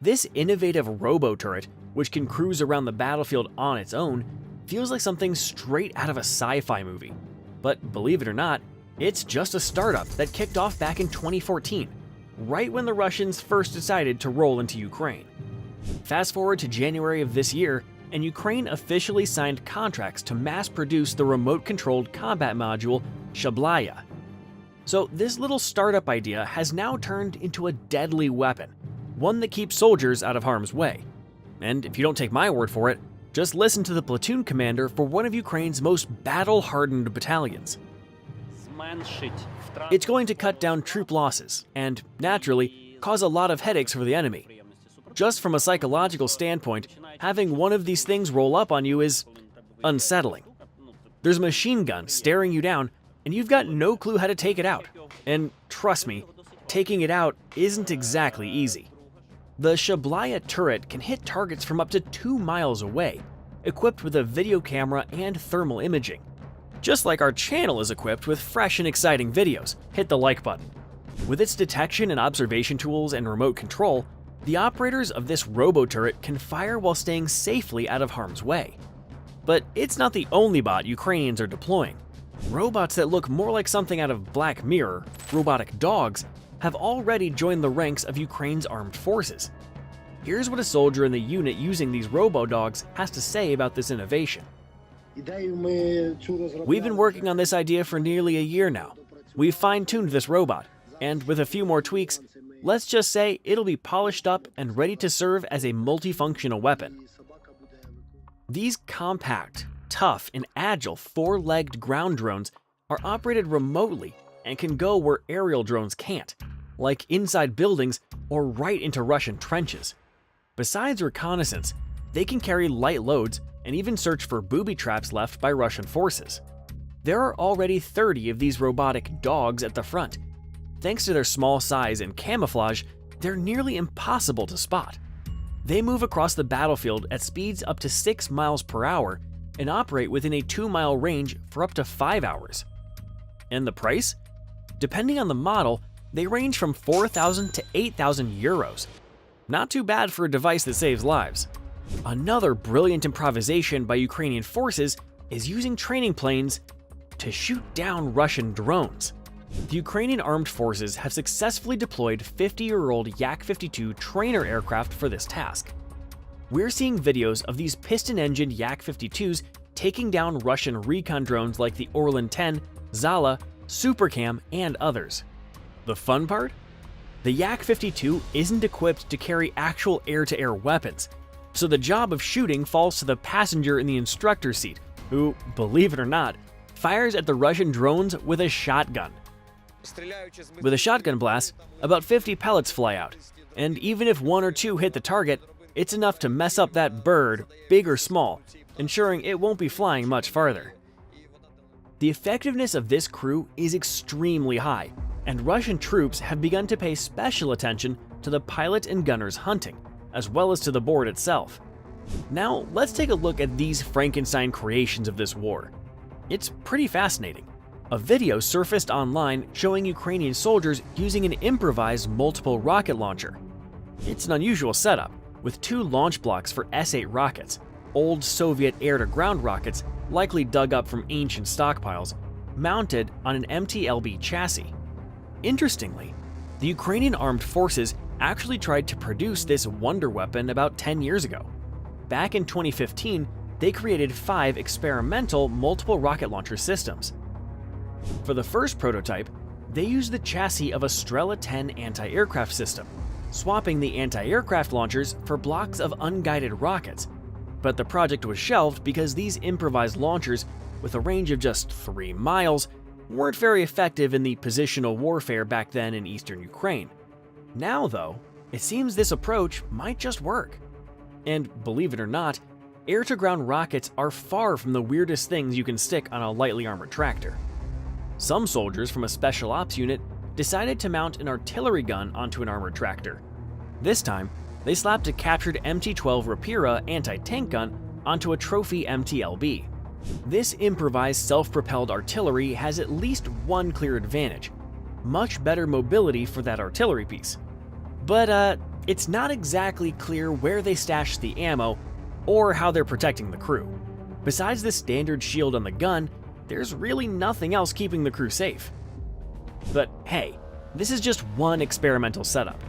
This innovative robo-turret, which can cruise around the battlefield on its own, feels like something straight out of a sci-fi movie. But believe it or not, it's just a startup that kicked off back in 2014, right when the Russians first decided to roll into Ukraine. Fast forward to January of this year, and Ukraine officially signed contracts to mass produce the remote-controlled combat module Shablaya. So this little startup idea has now turned into a deadly weapon, one that keeps soldiers out of harm's way. And if you don't take my word for it, just listen to the platoon commander for one of Ukraine's most battle-hardened battalions. It's going to cut down troop losses and, naturally, cause a lot of headaches for the enemy. Just from a psychological standpoint, having one of these things roll up on you is unsettling. There's a machine gun staring you down, and you've got no clue how to take it out. And trust me, taking it out isn't exactly easy. The Shablaya turret can hit targets from up to 2 miles away, equipped with a video camera and thermal imaging. Just like our channel is equipped with fresh and exciting videos, hit the like button. With its detection and observation tools and remote control, the operators of this robo-turret can fire while staying safely out of harm's way. But it's not the only bot Ukrainians are deploying. Robots that look more like something out of Black Mirror, robotic dogs, have already joined the ranks of Ukraine's armed forces. Here's what a soldier in the unit using these robo-dogs has to say about this innovation. We've been working on this idea for nearly a year now. We've fine-tuned this robot, and with a few more tweaks, let's just say it'll be polished up and ready to serve as a multifunctional weapon. These compact, tough, and agile 4-legged ground drones are operated remotely and can go where aerial drones can't, like inside buildings or right into Russian trenches. Besides reconnaissance, they can carry light loads and even search for booby traps left by Russian forces. There are already 30 of these robotic dogs at the front. Thanks to their small size and camouflage, they're nearly impossible to spot. They move across the battlefield at speeds up to 6 miles per hour and operate within a 2-mile range for up to 5 hours. And the price? Depending on the model, they range from 4,000 to 8,000 euros. Not too bad for a device that saves lives. Another brilliant improvisation by Ukrainian forces is using training planes to shoot down Russian drones. The Ukrainian armed forces have successfully deployed 50-year-old Yak-52 trainer aircraft for this task. We're seeing videos of these piston-engined Yak-52s taking down Russian recon drones like the Orlan-10, Zala, Supercam, and others. The fun part? The Yak-52 isn't equipped to carry actual air-to-air weapons, so the job of shooting falls to the passenger in the instructor's seat, who, believe it or not, fires at the Russian drones with a shotgun. With a shotgun blast, about 50 pellets fly out, and even if 1 or 2 hit the target, it's enough to mess up that bird, big or small, ensuring it won't be flying much farther. The effectiveness of this crew is extremely high, and Russian troops have begun to pay special attention to the pilot and gunner's hunting, as well as to the board itself. Now, let's take a look at these Frankenstein creations of this war. It's pretty fascinating. A video surfaced online showing Ukrainian soldiers using an improvised multiple rocket launcher. It's an unusual setup, with 2 launch blocks for S-8 rockets, old Soviet air-to-ground rockets likely dug up from ancient stockpiles, mounted on an MTLB chassis. Interestingly, the Ukrainian armed forces actually tried to produce this wonder weapon about 10 years ago. Back in 2015, they created 5 experimental multiple rocket launcher systems. For the first prototype, they used the chassis of a Strela 10 anti-aircraft system, swapping the anti-aircraft launchers for blocks of unguided rockets. But the project was shelved because these improvised launchers, with a range of just 3 miles, weren't very effective in the positional warfare back then in eastern Ukraine. Now, though, it seems this approach might just work. And believe it or not, air-to-ground rockets are far from the weirdest things you can stick on a lightly armored tractor. Some soldiers from a special ops unit decided to mount an artillery gun onto an armored tractor. This time, they slapped a captured MT-12 Rapira anti-tank gun onto a trophy MTLB. This improvised self-propelled artillery has at least one clear advantage: much better mobility for that artillery piece. But It's not exactly clear where they stashed the ammo or how they're protecting the crew. Besides the standard shield on the gun, there's really nothing else keeping the crew safe. But hey, this is just one experimental setup.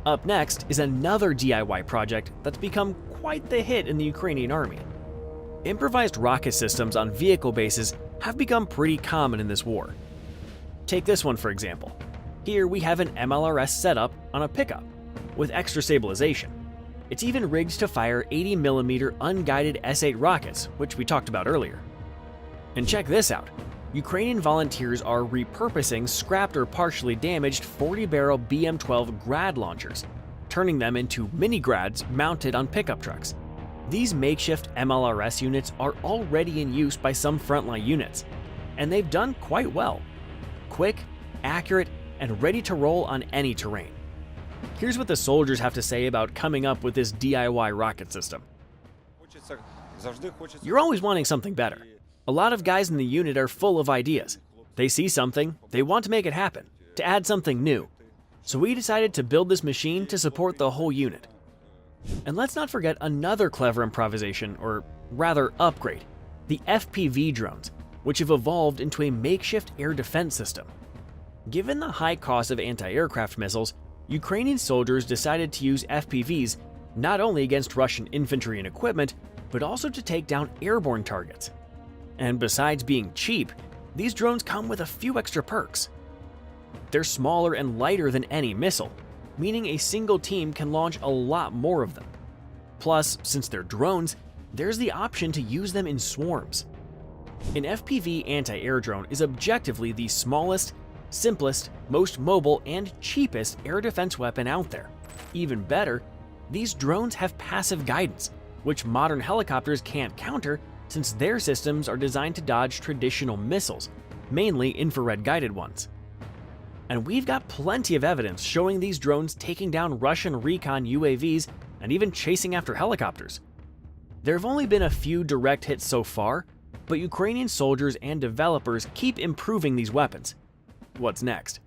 Up next is another DIY project that's become quite the hit in the Ukrainian army. Improvised rocket systems on vehicle bases have become pretty common in this war. Take this one for example. Here we have an MLRS setup on a pickup, with extra stabilization. It's even rigged to fire 80mm unguided S-8 rockets, which we talked about earlier. And check this out. Ukrainian volunteers are repurposing scrapped or partially damaged 40-barrel BM-12 Grad launchers, turning them into mini-Grads mounted on pickup trucks. These makeshift MLRS units are already in use by some frontline units, and they've done quite well. Quick, accurate, and ready to roll on any terrain. Here's what the soldiers have to say about coming up with this DIY rocket system. You're always wanting something better. A lot of guys in the unit are full of ideas. They see something, they want to make it happen, to add something new. So we decided to build this machine to support the whole unit. And let's not forget another clever improvisation, or rather upgrade, the FPV drones, which have evolved into a makeshift air defense system. Given the high cost of anti-aircraft missiles, Ukrainian soldiers decided to use FPVs not only against Russian infantry and equipment, but also to take down airborne targets. And besides being cheap, these drones come with a few extra perks. They're smaller and lighter than any missile, meaning a single team can launch a lot more of them. Plus, since they're drones, there's the option to use them in swarms. An FPV anti-air drone is objectively the smallest, simplest, most mobile, and cheapest air defense weapon out there. Even better, these drones have passive guidance, which modern helicopters can't counter since their systems are designed to dodge traditional missiles, mainly infrared-guided ones. And we've got plenty of evidence showing these drones taking down Russian recon UAVs and even chasing after helicopters. There have only been a few direct hits so far, but Ukrainian soldiers and developers keep improving these weapons. What's next?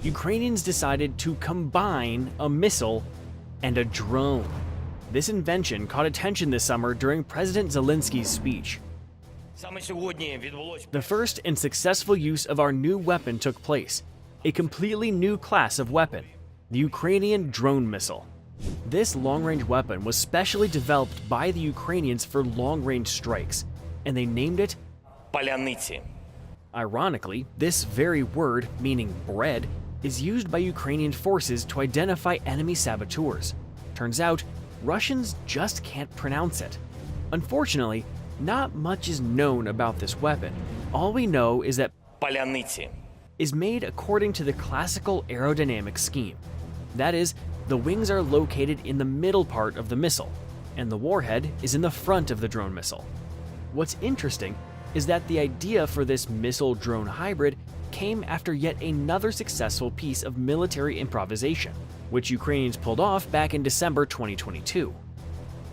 Ukrainians decided to combine a missile and a drone. This invention caught attention this summer during President Zelensky's speech. The first and successful use of our new weapon took place, a completely new class of weapon, the Ukrainian drone missile. This long-range weapon was specially developed by the Ukrainians for long-range strikes, and they named it Palianytsia. Ironically, this very word, meaning bread, is used by Ukrainian forces to identify enemy saboteurs. Turns out, Russians just can't pronounce it. Unfortunately, not much is known about this weapon. All we know is that Palianytsia is made according to the classical aerodynamic scheme. That is, the wings are located in the middle part of the missile, and the warhead is in the front of the drone missile. What's interesting is that the idea for this missile-drone hybrid came after yet another successful piece of military improvisation, which Ukrainians pulled off back in December 2022.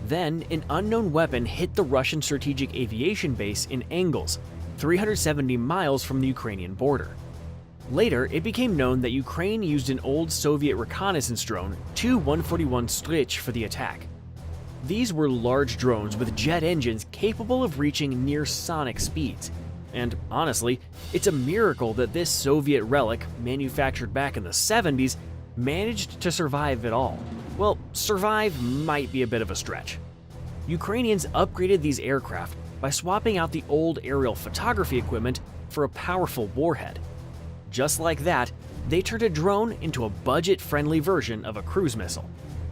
Then, an unknown weapon hit the Russian strategic aviation base in Engels, 370 miles from the Ukrainian border. Later, it became known that Ukraine used an old Soviet reconnaissance drone, Tu-141 Strych, for the attack. These were large drones with jet engines capable of reaching near sonic speeds. And honestly, it's a miracle that this Soviet relic, manufactured back in the 70s, managed to survive at all. Well, survive might be a bit of a stretch. Ukrainians upgraded these aircraft by swapping out the old aerial photography equipment for a powerful warhead. Just like that, they turned a drone into a budget-friendly version of a cruise missile.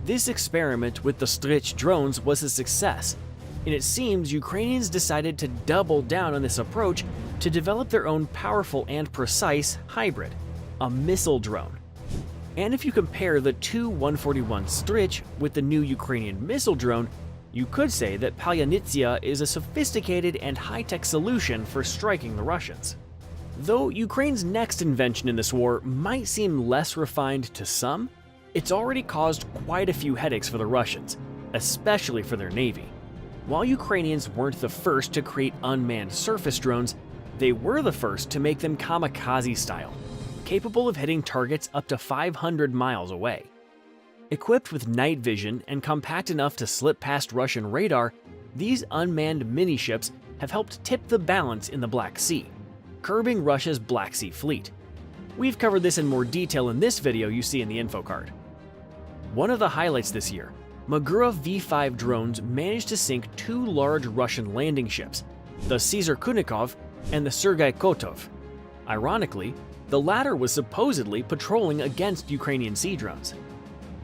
This experiment with the Strych drones was a success, and it seems Ukrainians decided to double down on this approach to develop their own powerful and precise hybrid, a missile drone. And if you compare the Tu-141 Strych with the new Ukrainian missile drone, you could say that Palianytsia is a sophisticated and high-tech solution for striking the Russians. Though Ukraine's next invention in this war might seem less refined to some, it's already caused quite a few headaches for the Russians, especially for their navy. While Ukrainians weren't the first to create unmanned surface drones, they were the first to make them kamikaze style, capable of hitting targets up to 500 miles away. Equipped with night vision and compact enough to slip past Russian radar, these unmanned mini-ships have helped tip the balance in the Black Sea, curbing Russia's Black Sea fleet. We've covered this in more detail in this video you see in the info card. One of the highlights this year, Magura V5 drones managed to sink 2 large Russian landing ships, the Caesar Kunikov and the Sergei Kotov. Ironically, the latter was supposedly patrolling against Ukrainian sea drones.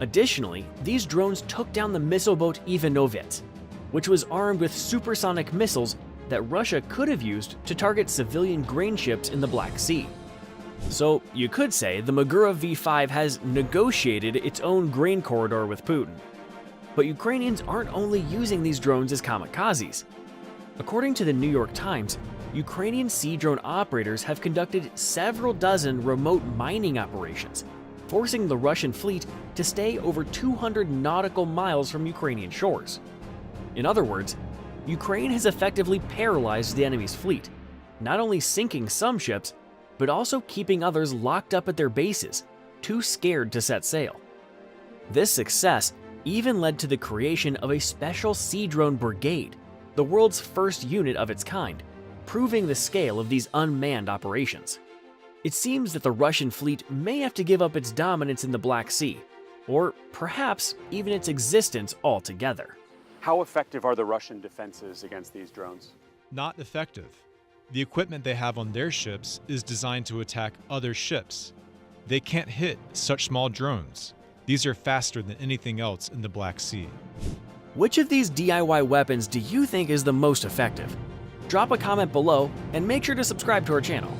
Additionally, these drones took down the missile boat Ivanovets, which was armed with supersonic missiles that Russia could have used to target civilian grain ships in the Black Sea. So you could say the Magura V5 has negotiated its own grain corridor with Putin. But Ukrainians aren't only using these drones as kamikazes. According to the New York Times, Ukrainian sea drone operators have conducted several dozen remote mining operations, forcing the Russian fleet to stay over 200 nautical miles from Ukrainian shores. In other words, Ukraine has effectively paralyzed the enemy's fleet, not only sinking some ships, but also keeping others locked up at their bases, too scared to set sail. This success even led to the creation of a special sea drone brigade, the world's first unit of its kind, proving the scale of these unmanned operations. It seems that the Russian fleet may have to give up its dominance in the Black Sea, or perhaps even its existence altogether. How effective are the Russian defenses against these drones? Not effective. The equipment they have on their ships is designed to attack other ships. They can't hit such small drones. These are faster than anything else in the Black Sea. Which of these DIY weapons do you think is the most effective? Drop a comment below and make sure to subscribe to our channel.